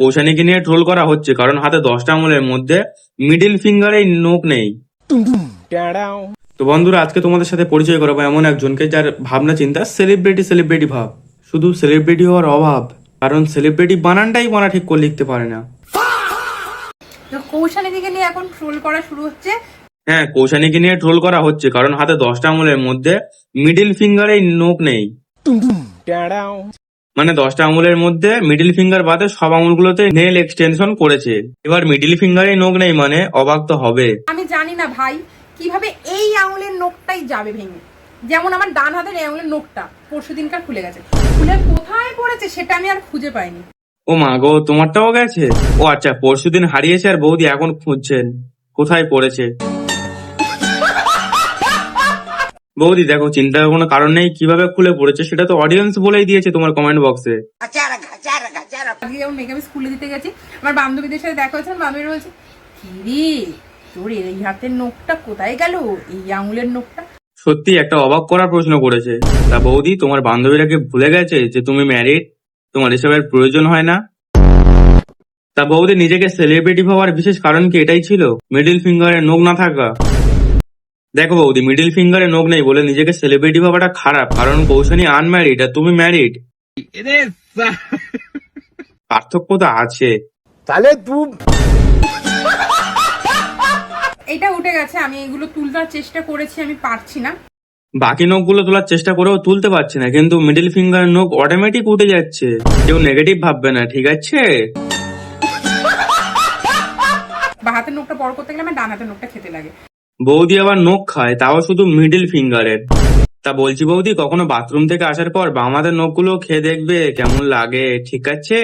কৌশানীকে নিয়ে ট্রোল করা হচ্ছে কারণ হাতে 10টা আঙুলের মধ্যে মিডিল ফিঙ্গারে নখ নেই। তো বন্ধুরা, আজকে তোমাদের সাথে পরিচয় করাবো এমন একজনকে যার ভাবনা চিন্তা সেলিব্রিটি ভাব, শুধু সেলিব্রিটি হওয়ার অভাব, কারণ সেলিব্রিটি বানানটাই বানা ঠিক করে লিখতে পারে না। তো কৌশানীকে নিয়ে এখন ট্রোল করা শুরু হচ্ছে। হ্যাঁ, কৌশানীকে নিয়ে ট্রোল করা হচ্ছে কারণ হাতে 10টা আঙুলের মধ্যে মিডিল ফিঙ্গারে নখ নেই। মানে 10টা আঙুলের মধ্যে মিডিল ফিঙ্গার বাদে সব আঙুলগুলোতে নেল এক্সটেনশন করেছে। এবার মিডিল ফিঙ্গারে নখ নেই মানে অবাক তো হবে। আমি জানি না ভাই কিভাবে এই আঙুলের নখটাই যাবে ভেঙে। যেমন আমার ডান হাতের এই আঙুলের নখটা পরশুদিনকার খুলে গেছে, খুলে কোথায় পড়েছে সেটা আমি আর খুঁজে পাইনি। ও মা গো, তোমারটাও গেছে? ও আচ্ছা, পরশুদিন হারিয়েছে আর বৌদি এখন খুঁজছেন কোথায় পড়েছে। বৌদি দেখো, চিন্তার কোনো কারণ নেই, কিভাবে খুলে পড়েছে সেটা তো অডিয়েন্স বলেই দিয়েছে তোমার কমেন্ট বক্সে। আজকে যেমন মেকআপ স্কুলে দিতে গেছি, আমার বান্ধবীদের সাথে দেখা হয়েছে, বান্ধবীরা বলছে কি রে তোর এই হাতের নখটা কোথায় গেল, এই আঙুলের নখটা। সত্যি একটা অবাক করার প্রশ্ন করেছে। তা বৌদি, তোমার বান্ধবীরা কি ভুলে গেছে যে তুমি ম্যারিড, তোমার এসবের প্রয়োজন হয় না? তা বৌদি, নিজেকে সেলিব্রিটি ভাবার বিশেষ কারণ কি এটাই ছিল, মিডিল ফিঙ্গারে নখ না থাকা? দেখো বৌদি, মিডিল ফিঙ্গারে নখ নেই বলে নিজেকে সেলিব্রিটি ভাবাটা খারাপ, কারণ কৌশানী আনম্যারিড আর তুমি ম্যারিড। পার্থক্য তো আছে। তাহলে তুই এটা উঠে গেছে, আমি এগুলো তুলবার চেষ্টা করেছি, আমি পারছি না। বাকি নখগুলো তোলার চেষ্টা করেও তুলতে পারছি না, কিন্তু মিডিল ফিঙ্গারের নখ অটোমেটিক উঠে যাচ্ছে। কেউ নেগেটিভ ভাববে না, ঠিক আছে? বা হাতের নখটা বড় করতে গেলে আমার ডান হাতের নখটা খেতে লাগে। বৌদি আবার নখ খায়, তাও শুধু মিডিল ফিঙ্গারের। তা বলছি বৌদি, কখনো বাথরুম থেকে আসার পর বাম হাতের নখগুলো খেয়ে দেখবে কেমন লাগে, ঠিক আছে?